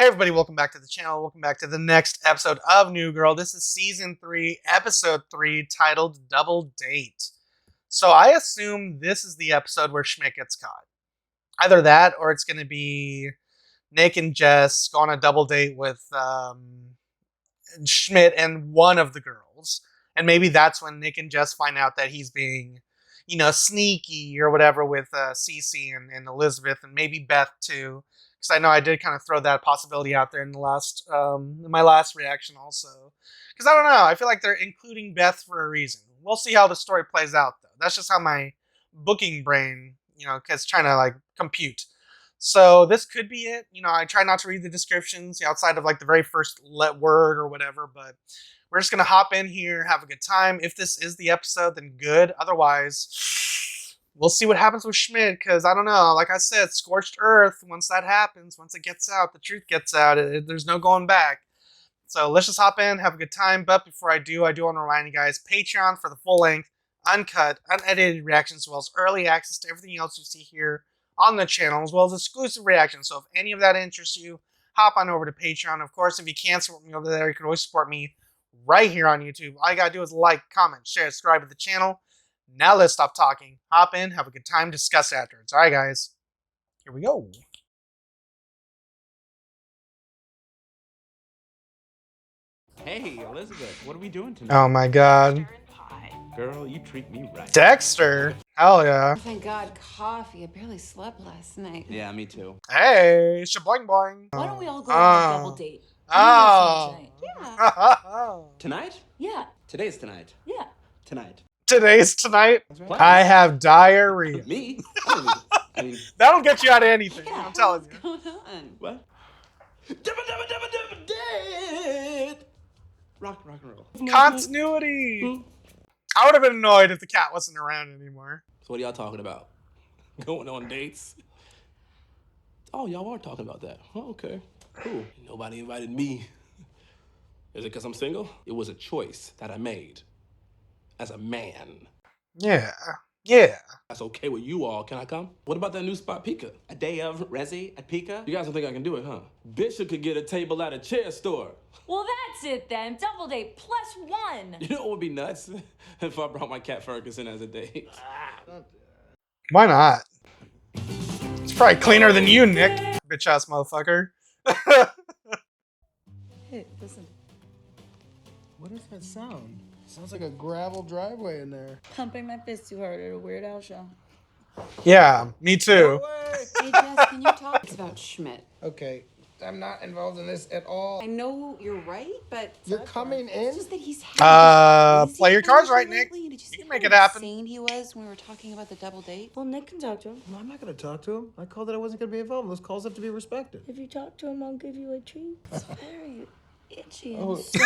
Hey everybody, welcome back to the channel. Welcome back to the next episode of New Girl. This is Season 3, Episode 3, titled Double Date. So I assume this is the episode where Schmidt gets caught. Either that, or it's going to be Nick and Jess go on a double date with Schmidt and one of the girls. And maybe that's when Nick and Jess find out that he's being, sneaky or whatever with Cece and Elizabeth, and maybe Beth too. Because I know I did kind of throw that possibility out there in the last, my last reaction also. Because I don't know, I feel like they're including Beth for a reason. We'll see how the story plays out though. That's just how my booking brain, is trying to compute. So this could be it. I try not to read the descriptions outside of the very first word or whatever, but we're just gonna hop in here, have a good time. If this is the episode, then good. Otherwise, we'll see what happens with Schmidt, because I don't know. Like I said, scorched earth. Once that happens, once it gets out, the truth gets out. There's no going back. So let's just hop in, have a good time. But before I do want to remind you guys, Patreon for the full-length, uncut, unedited reactions, as well as early access to everything else you see here on the channel, as well as exclusive reactions. So if any of that interests you, hop on over to Patreon. Of course, if you can't support me over there, you can always support me right here on YouTube. All you gotta do is like, comment, share, subscribe to the channel. Now let's stop talking, hop in, have a good time, discuss afterwards. Alright guys, here we go. Hey, Elizabeth, what are we doing tonight? Oh my god. Girl, you treat me right. Dexter! Hell yeah. Thank God, coffee. I barely slept last night. Yeah, me too. Hey, shaboing boing. Why don't we all go on a double date? Oh. Yeah. Tonight? Yeah. Today's tonight. Yeah. Tonight. Today's tonight. Right. I have diarrhea. Me? I mean, That'll get you out of anything, Yeah, I'm telling you. what's going on? what? Dead. Rock and roll. Continuity. I would have been annoyed if the cat wasn't around anymore. So what are y'all talking about? Going on dates? Oh, y'all are talking about that. Oh, okay. Cool. Nobody invited me. Is it because I'm single? It was a choice that I made as a man. Yeah. That's okay with you all. Can I come? What about that new spot, Pika? A day of Resi at Pika? You guys don't think I can do it, huh? Bishop could get a table at a chair store. Well, that's it then. Double date +1. You know what would be nuts? If I brought my cat Ferguson as a date. Why not? It's probably cleaner than you, Nick. Bitch ass motherfucker. Hey, listen. What is that sound? Sounds like a gravel driveway in there. Pumping my fist too hard at a Weird Al show. Yeah, me too. Hey, Jess, can you talk? It's about Schmidt. Okay, I'm not involved in this at all. I know you're right, but You're coming in? it's just that he's having Play your cards right, Nick. Did you You see can make how it happen. insane he was when we were talking about the double date? Well, Nick can talk to him. No, I'm not gonna talk to him. I called that I wasn't gonna be involved. Those calls have to be respected. If you talk to him, I'll give you a treat. It's very itchy and Oh. so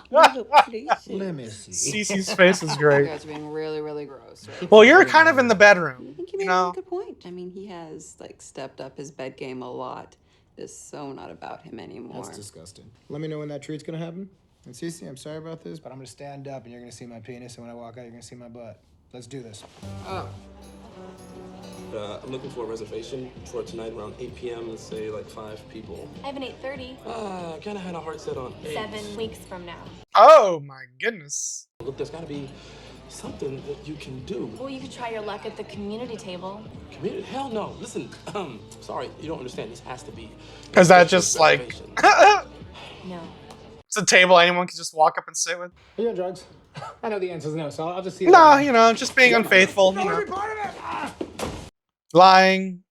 many places. Let me see. Cece's face is You great. guys are being really, really gross. Right? Well, you're kind of in the I bedroom, think you made a really good point. I mean, he has stepped up his bed game a lot. It's so not about him anymore. That's disgusting. Let me know when that treat's gonna happen. And Cece, I'm sorry about this, but I'm gonna stand up and you're gonna see my penis, and when I walk out, you're gonna see my butt. Let's do this. Oh, I'm looking for a reservation for tonight around 8 p.m. Let's say 5 people. I have an 8:30, I kind of had a heart set on 8. 7 weeks from now. Oh my goodness. Look, there's got to be something that you can do. Well, you could try your luck at the community table. Community? Hell no. Listen, sorry, you don't understand. This has to be. Is that just reservation. No. It's a table anyone can just walk up and sit with? Are you on drugs? I know the answer's no, so I'll just see. No, just being unfaithful, Part of it. Ah! lying,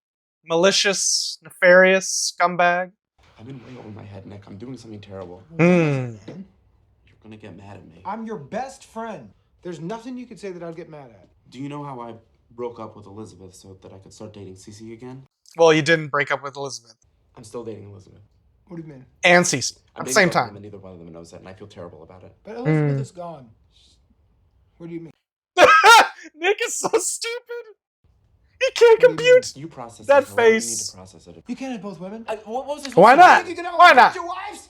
malicious, nefarious, scumbag. I'm in way over my head, Nick. I'm doing something terrible. Hmm. You're gonna get mad at me. I'm your best friend. There's nothing you could say that I'd get mad at. Do you know how I broke up with Elizabeth so that I could start dating Cece again? Well, you didn't break up with Elizabeth I'm still dating Elizabeth. What do you mean? and Cece I'm at the dating same both of them time. and neither one of them knows that, and I feel terrible about it. But Elizabeth is gone. What do you mean? Nick is so stupid. He can't compute. You process That it. however You need face. to process it. You can't have both women. What was this? Why not? You can have Why not? your wives.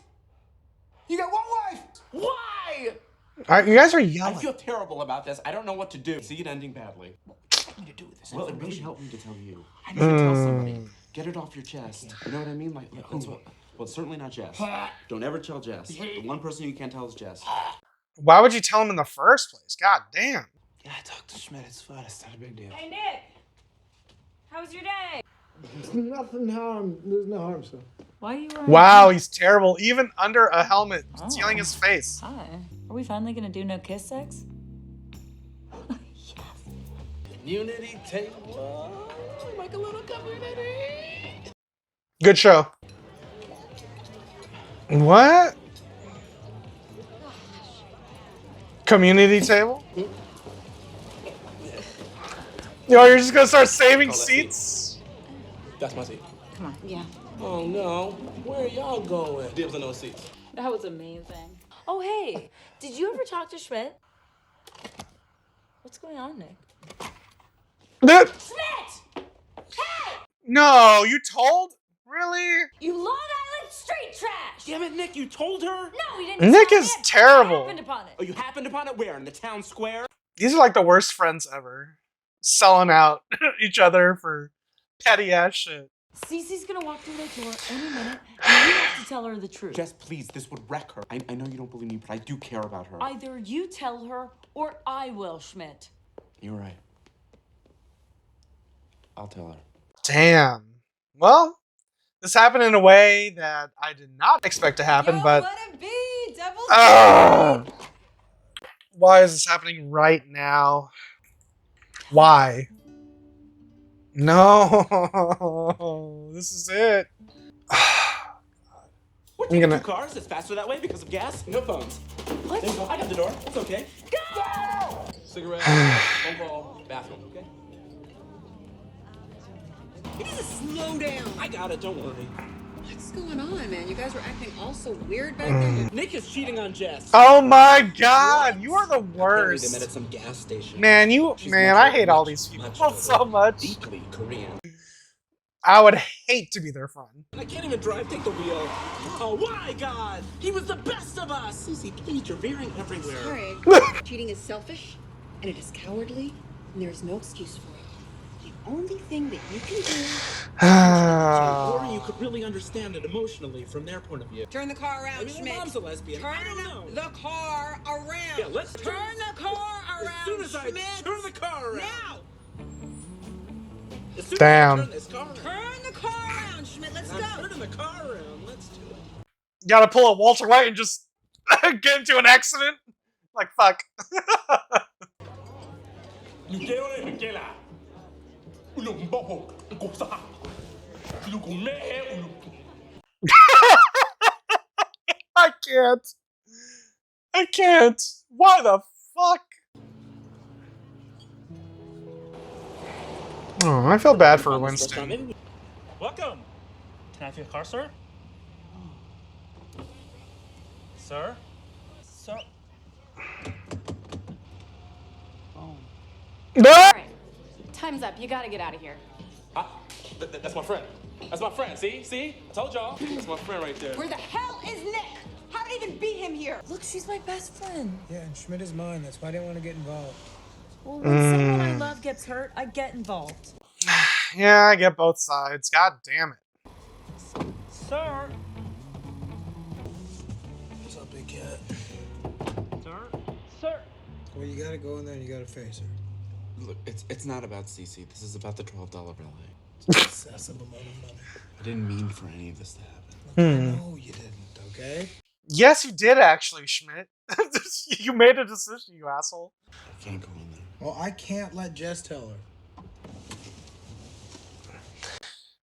You got one wife. Why? All right, you guys are I yelling. feel terrible about this. I don't know what to do. See it ending badly. What do you do with this Well, it really information? helped me to tell you. I need to tell somebody. Get it off your chest. You know what I mean? Like, that's what. Well, it's certainly not Jess. Don't ever tell Jess. The one person you can't tell is Jess. Why would you tell him in the first place? God damn. Yeah, I talked to Schmidt. It's fine. It's not a big deal. Hey, Nick! How was your day? Nothing harm. There's no harm, so. Why are you wearing Wow, he's terrible. Even under a helmet, concealing his face. Hi. Are we finally gonna do no kiss sex? Community table. Like a little community. Good show. What? Community table? Yo, you're just gonna start saving Call that seats? That's my seat. Come on. Yeah. Oh no. Where are y'all going? Dibs on those seats. That was amazing. Oh, hey, did you ever talk to Schmidt? What's going on, Nick? Schmidt! Hey! No, you told? Really? You Long Island street trash! Damn it, Nick, you told her? No, he didn't Nick tell is me. I terrible. happened upon it. Oh, you happened upon it where? In the town square? These are like the worst friends ever. Selling out each other for petty ass shit. Cece's gonna walk through that door any minute, and you have to tell her the truth. Jess, please, this would wreck her. I know you don't believe me, but I do care about her. Either you tell her, or I will, Schmidt. You're right. I'll tell her. Damn. Well, this happened in a way that I did not expect to happen, but let it be, devil's why is this happening right now? Why? No, this is it. We're I'm taking gonna- 2 cars. It's faster that way because of gas. No phones. What? There you go. I got the door. It's okay. Go! Cigarette, phone call, bathroom, okay? You need to slow down. I got it, don't worry. What's going on, man? You guys were acting all so weird back there. Nick is cheating on Jess. Oh my god, you are the Apparently worst. they met at some gas station. Man, She's I much, hate all much, these people much so much. Deeply Korean. I would hate to be their friend. I can't even drive. Take the wheel. Oh, why, God? He was the best of us. Cece, please, you're veering everywhere. Sorry. Cheating is selfish, and it is cowardly, and there is no excuse for it. The only thing that you can do... Or you could really understand it emotionally from their point of view. Turn the car around, I mean, Schmidt. Mom's a lesbian. I don't know. the car around. Yeah, let's turn the car around, As soon as I Schmidt. turn the car around. Now. As soon Damn. as I turn this car around. Turn the car around, Schmidt. Let's I'm go. turning the car around. Let's do it. You gotta pull a Walter White and just get into an accident? Like, fuck. I can't. I can't. Why the fuck? Oh, I feel bad for Winston. Welcome. Can I have your car, sir? Sir? Sir? No! Alright. Time's up. You gotta get out of here. That's my friend. That's my friend. See? See? I told y'all. That's my friend right there. Where the hell is Nick? How did it even beat him here? Look, she's my best friend. Yeah, and Schmidt is mine. That's why I didn't want to get involved. Well, when someone I love gets hurt, I get involved. Yeah, I get both sides. God damn it. Sir? What's up, big cat? Sir? Sir? Well, you gotta go in there and you gotta face her. Look, it's not about Cece. This is about the $12 ballet. Excessive amount of money. I didn't mean for any of this to happen. Look, I know you didn't, okay? Yes, you did actually, Schmidt. You made a decision, you asshole. I can't go in there. Well, I can't let Jess tell her.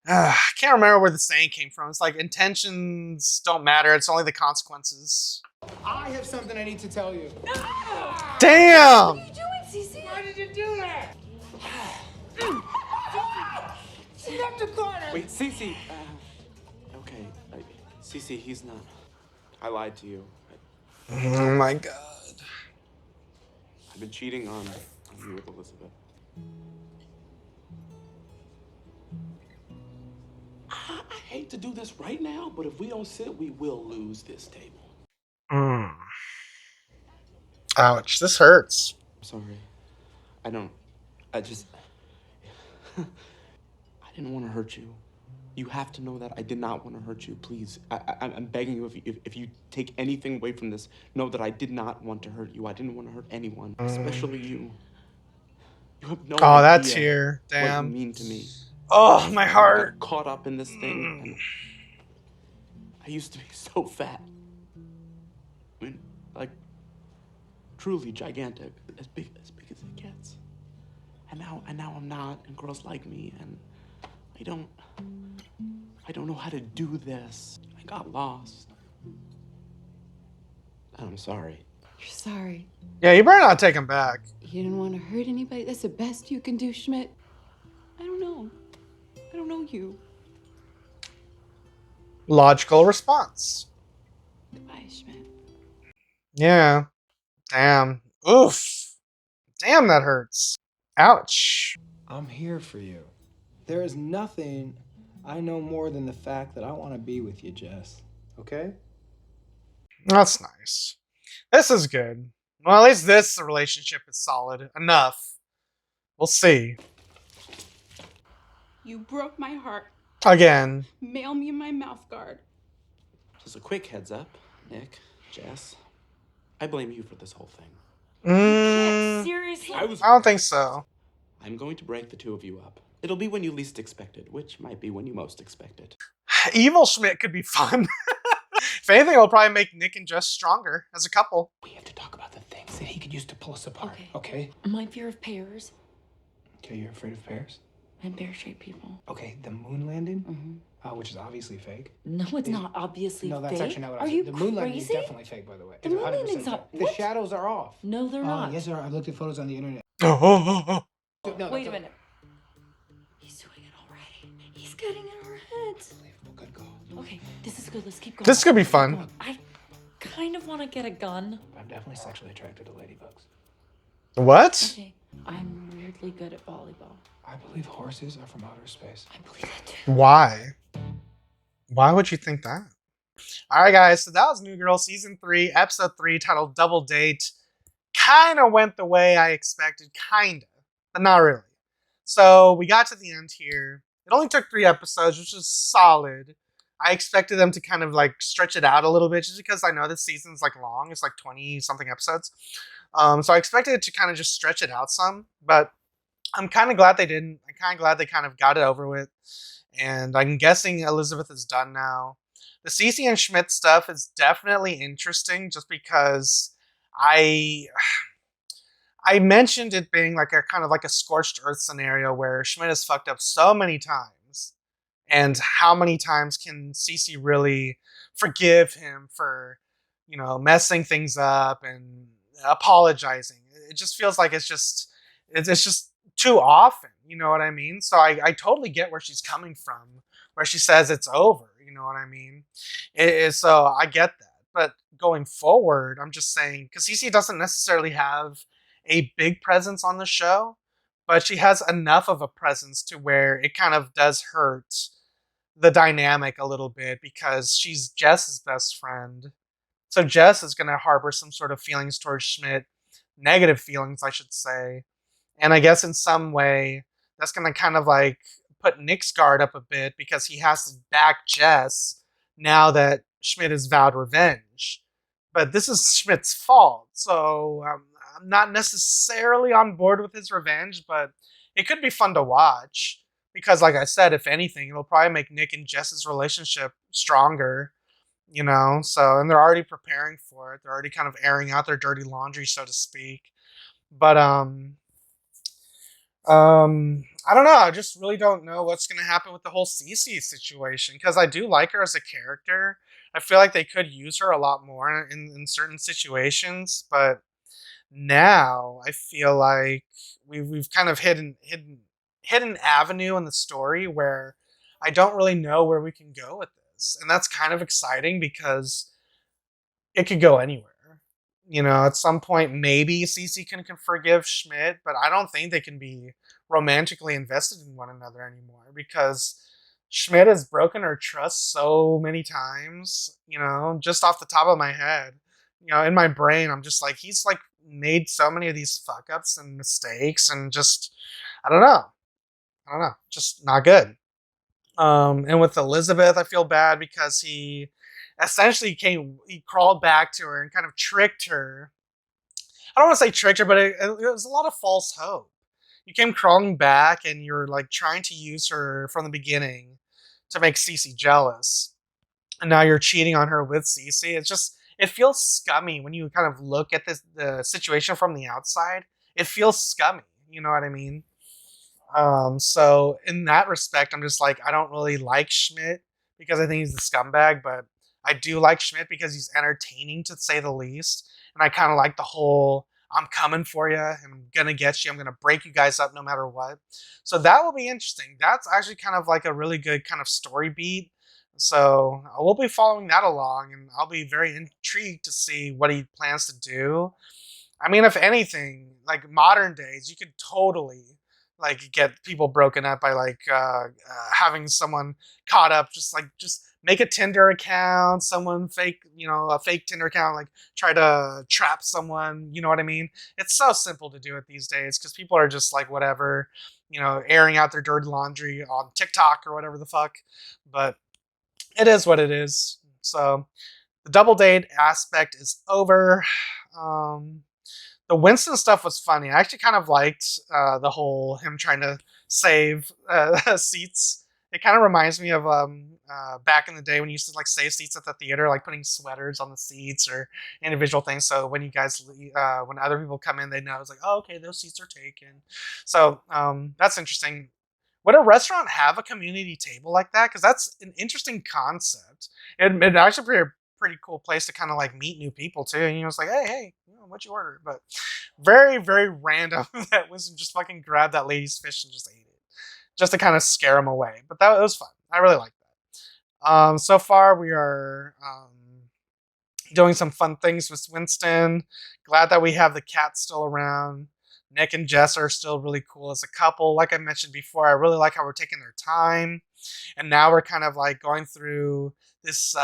I can't remember where the saying came from. It's like intentions don't matter. It's only the consequences. I have something I need to tell you. Damn! What are you doing, Cece? Why did you do that? Snap the corner. Wait, Cece. Okay, Cece, he's not. I lied to you. Oh my god. I've been cheating on you with Elizabeth. I hate to do this right now, but if we don't sit, we will lose this table. Ouch, this hurts. I'm sorry. I just. I didn't want to hurt you. You have to know that I did not want to hurt you. Please, I'm begging you. If you take anything away from this, know that I did not want to hurt you. I didn't want to hurt anyone, especially you. You have no Oh, that idea tear. what you Damn. mean to me. Oh, my I heart. got caught up in this thing, and I used to be so fat. I mean, like, truly gigantic, as big as it gets. And now I'm not, and girls like me, and I don't know how to do this. I got lost. And I'm sorry. You're sorry. Yeah, you better not take him back. You didn't want to hurt anybody. That's the best you can do, Schmidt. I don't know. I don't know you. Logical response. Goodbye, Schmidt. Yeah. Damn. Oof. Damn, that hurts. Ouch. I'm here for you. There is nothing I know more than the fact that I want to be with you, Jess. Okay? That's nice. This is good. Well, at least this relationship is solid enough. We'll see. You broke my heart. Again. Mail me my mouth guard. Just a quick heads up, Nick, Jess. I blame you for this whole thing. Seriously? I don't think so. I'm going to break the two of you up. It'll be when you least expect it, which might be when you most expect it. Evil Schmidt could be fun. If anything, it'll probably make Nick and Jess stronger as a couple. We have to talk about the things that he could use to pull us apart. Okay. Okay? My fear of pears Okay, you're afraid of pears? and pear-shaped people. Okay, the moon landing, which is obviously fake. No, it's not obviously No, that's fake. actually not what Are I you said. The moon landing is crazy? definitely fake, by the way. The It's moon 100% landing's not- fake. The what? shadows are off. No, they're not. Yes, they are. I looked at photos on the internet. Oh. No, Wait a minute. He's doing it already. He's getting in our heads. Unbelievable. Good call. Okay, this is good. Let's keep going. This could be Keep fun. going. I kind of want to get a gun. I'm definitely sexually attracted to ladybugs. What? Okay, I'm weirdly good at volleyball. I believe horses are from outer space. I believe that too. Why? Why would you think that? Alright, guys, so that was New Girl Season 3, Episode 3, titled Double Date. Kinda went the way I expected, kinda, but not really. So, we got to the end here. It only took 3 episodes, which is solid. I expected them to kind of like stretch it out a little bit, just because I know this season's like long. It's like 20-something episodes. So I expected it to kind of just stretch it out some, but I'm kind of glad they didn't. I'm kind of glad they kind of got it over with. And I'm guessing Elizabeth is done now. The Cece and Schmidt stuff is definitely interesting just because I mentioned it being like a kind of like a scorched earth scenario where Schmidt has fucked up so many times. And how many times can Cece really forgive him for, messing things up and apologizing? It just feels like it's just too often, you know what I mean? So I totally get where she's coming from, where she says it's over, you know what I mean? So I get that. But going forward, I'm just saying, because Cece doesn't necessarily have a big presence on the show, but she has enough of a presence to where it kind of does hurt the dynamic a little bit, because she's Jess's best friend. So Jess is going to harbor some sort of feelings towards Schmidt, negative feelings, I should say. And I guess in some way, that's going to kind of like put Nick's guard up a bit, because he has to back Jess now that Schmidt has vowed revenge. But this is Schmidt's fault, so I'm not necessarily on board with his revenge, but it could be fun to watch. Because, like I said, if anything, it'll probably make Nick and Jess's relationship stronger, So, and they're already preparing for it. They're already kind of airing out their dirty laundry, so to speak. But I don't know. I just really don't know what's going to happen with the whole Cece situation, because I do like her as a character. I feel like they could use her a lot more in certain situations, but now I feel like we've kind of hit an avenue in the story where I don't really know where we can go with this. And that's kind of exciting, because it could go anywhere. At some point, maybe Cece can forgive Schmidt, but I don't think they can be romantically invested in one another anymore, because Schmidt has broken her trust so many times, just off the top of my head. In my brain, I'm just like, he's like made so many of these fuck ups and mistakes, and just, I don't know, just not good. And with Elizabeth, I feel bad because he essentially he crawled back to her and kind of tricked her. I don't want to say tricked her, but it was a lot of false hope. You came crawling back and you're like trying to use her from the beginning to make Cece jealous. And now you're cheating on her with Cece. It feels scummy when you kind of look at the situation from the outside. It feels scummy. You know what I mean? So in that respect, I'm just like, I don't really like Schmidt because I think he's the scumbag, but I do like Schmidt because he's entertaining to say the least. And I kind of like the whole, I'm coming for you, I'm gonna get you, I'm gonna break you guys up no matter what. So that will be interesting. That's actually kind of like a really good kind of story beat. So we'll be following that along, and I'll be very intrigued to see what he plans to do. I mean, if anything, like modern days, you could totally like get people broken up by like having someone caught up, just make a Tinder account, someone fake, a fake Tinder account, like try to trap someone. You know what I mean? It's so simple to do it these days because people are just like whatever, airing out their dirty laundry on TikTok or whatever the fuck. But it is what it is. So the double date aspect is over. The Winston stuff was funny. I actually kind of liked the whole him trying to save seats. It kind of reminds me of back in the day when you used to like save seats at the theater, like putting sweaters on the seats or individual things. So when you guys, when other people come in, they know it's like, oh, okay, those seats are taken. So that's interesting. Would a restaurant have a community table like that? Because that's an interesting concept. It actually pretty cool place to kind of like meet new people too. And it's like, hey, what'd you order? But very, very random that Winston just fucking grabbed that lady's fish and just ate it, just to kind of scare him away. But that was fun. I really liked that. So far we are doing some fun things with Winston. Glad that we have the cat still around. Nick and Jess are still really cool as a couple. Like I mentioned before, I really like how we're taking their time. And now we're kind of like going through this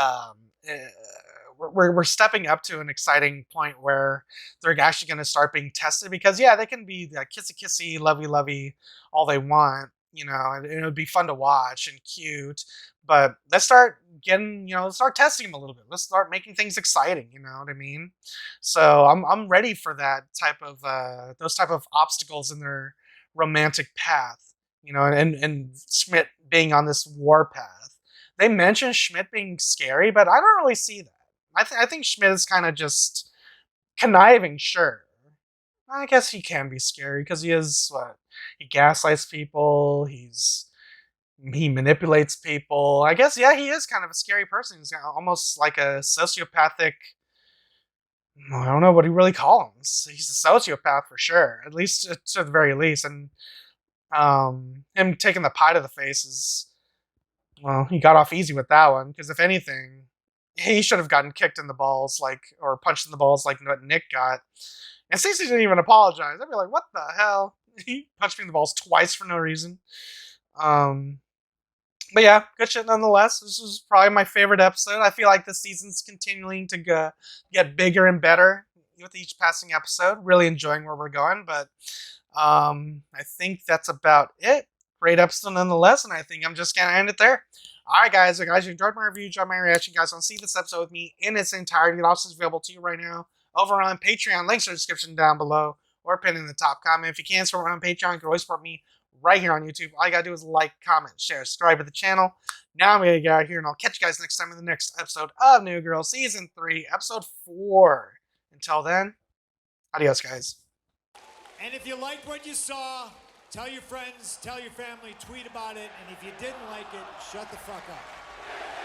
we're stepping up to an exciting point where they're actually going to start being tested because they can be like kissy lovey all they want, and it would be fun to watch and cute, but let's start getting, let's start testing them a little bit. Let's start making things exciting, you know what I mean? So I'm ready for that type of those type of obstacles in their romantic path, and Schmidt being on this war path. They mentioned Schmidt being scary, but I don't really see that. I think Schmidt is kind of just conniving, sure. I guess he can be scary because he gaslights people, he manipulates people. I guess, he is kind of a scary person. He's almost like a sociopathic, I don't know what you really call him. He's a sociopath for sure, at least to the very least. And him taking the pie to the face is, well, he got off easy with that one because if anything, he should have gotten kicked in the balls, or punched in the balls like what Nick got. And Stacey didn't even apologize. I'd be like, what the hell? He punched me in the balls twice for no reason. But yeah, good shit nonetheless. This was probably my favorite episode. I feel like the season's continuing to get bigger and better with each passing episode. Really enjoying where we're going, but I think that's about it. Great episode nonetheless, and I think I'm just gonna end it there. Alright guys, if you enjoyed my review, enjoyed my reaction, you guys want to see this episode with me in its entirety, it also is available to you right now over on Patreon. Links in the description down below or pinned in the top comment. If you can't support me on Patreon, you can always support me right here on YouTube. All you gotta do is like, comment, share, subscribe to the channel. Now I'm gonna get out of here and I'll catch you guys next time in the next episode of New Girl Season 3, Episode 4. Until then, adios guys. And if you liked what you saw, tell your friends, tell your family, tweet about it, and if you didn't like it, shut the fuck up.